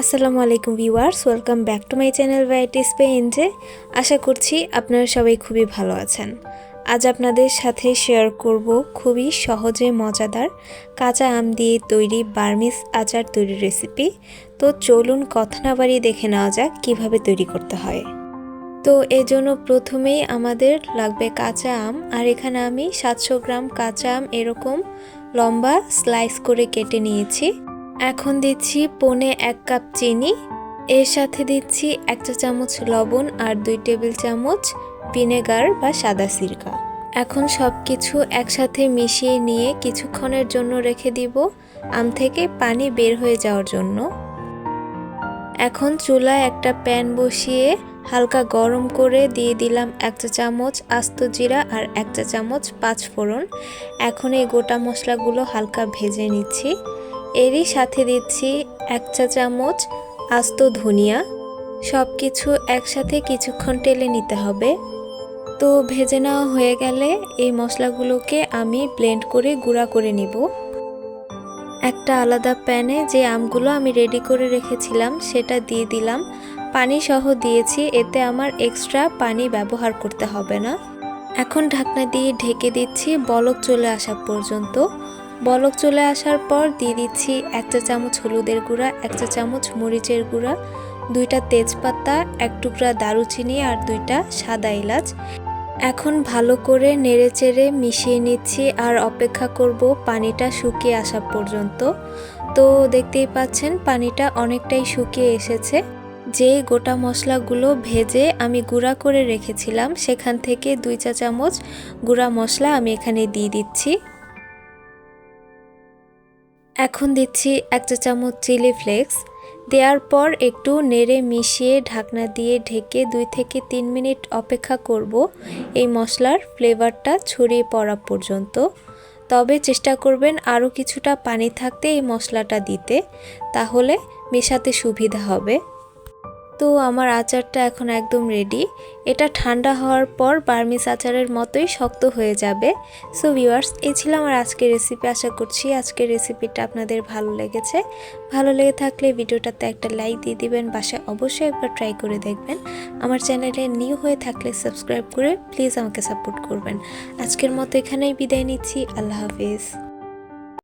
আসসালামু আলাইকুম viewers, welcome back to my channel varieties পেইন্টে। আশা করছি আপনারা সবাই খুবই ভালো আছেন। আজ আপনাদের সাথে শেয়ার করব খুবই সহজে মজাদার কাঁচা আম দিয়ে তৈরি বার্মিজ আচার তৈরির রেসিপি। তো চলুন কথা না বাড়িয়ে দেখে নেওয়া যাক কীভাবে তৈরি করতে হয়। তো এজন্য প্রথমেই আমাদের লাগবে কাঁচা আম, আর এখানে আমি 700 গ্রাম কাঁচা আম এরকম লম্বা স্লাইস করে কেটে নিয়েছি। এখন দিচ্ছি 1.25 কাপ চিনি, এর সাথে দিচ্ছি 1 চা চামচ লবণ আর 2 টেবিল চামচ ভিনেগার বা সাদা সিরকা। এখন সব কিছু একসাথে মিশিয়ে নিয়ে কিছুক্ষণের জন্য রেখে দিব আম থেকে পানি বের হয়ে যাওয়ার জন্য। এখন চুলায় একটা প্যান বসিয়ে হালকা গরম করে দিয়ে দিলাম 1 চা চামচ আস্ত জিরা আর 1 চা চামচ পাঁচফোড়ন। এখন এই গোটা মশলাগুলো হালকা ভেজে নিচ্ছি। এরই সাথে দিচ্ছি 1 চা চামচ আস্ত ধনিয়া। সব কিছু একসাথে কিছুক্ষণ টেলে নিতে হবে। তো ভেজে নেওয়া হয়ে গেলে এই মশলাগুলোকে আমি ব্লেন্ড করে গুঁড়া করে নিব। একটা আলাদা প্যানে যে আমগুলো আমি রেডি করে রেখেছিলাম সেটা দিয়ে দিলাম, পানি সহ দিয়েছি, এতে আমার এক্সট্রা পানি ব্যবহার করতে হবে না। এখন ঢাকনা দিয়ে ঢেকে দিচ্ছি বলক চলে আসা পর্যন্ত। বলক চলে আসার পর দিয়ে দিচ্ছি 1 চা চামচ হলুদের গুঁড়া, 1 চা চামচ মরিচের গুঁড়া, 2টা তেজপাতা, 1 টুকরা দারুচিনি আর 2টা সাদা এলাচ। এখন ভালো করে নেড়েচেড়ে মিশিয়ে নিচ্ছি আর অপেক্ষা করব পানিটা শুকিয়ে আসা পর্যন্ত। তো দেখতেই পাচ্ছেন পানিটা অনেকটাই শুকিয়ে এসেছে। যে গোটা মশলাগুলো ভেজে আমি গুঁড়া করে রেখেছিলাম সেখান থেকে 2 চা চামচ গুঁড়া মশলা আমি এখানে দিয়ে দিচ্ছি। এখন দিচ্ছি 1 চা চামচ চিলি ফ্লেক্স। দেওয়ার পর একটু নেড়ে মিশিয়ে ঢাকনা দিয়ে ঢেকে 2 থেকে 3 মিনিট অপেক্ষা করব এই মশলার ফ্লেভারটা ছড়িয়ে পড়া পর্যন্ত। তবে চেষ্টা করবেন আরও কিছুটা পানি থাকতে এই মশলাটা দিতে, তাহলে মেশাতে সুবিধা হবে। তো আমার আচারটা এখন একদম রেডি। এটা ঠান্ডা হওয়ার পর বার্মিজ আচারের মতোই শক্ত হয়ে যাবে। সো ভিউয়ার্স, এই ছিল আমার আজকের রেসিপি। আশা করছি আজকের রেসিপিটা আপনাদের ভালো লেগেছে। ভালো লেগে থাকলে ভিডিওটাতে একটা লাইক দিয়ে দিবেন, বাসায় অবশ্যই একবার ট্রাই করে দেখবেন। আমার চ্যানেলে নিউ হয়ে থাকলে সাবস্ক্রাইব করে প্লিজ আমাকে সাপোর্ট করবেন। আজকের মতো এখানেই বিদায় নিচ্ছি। আল্লাহ হাফিজ।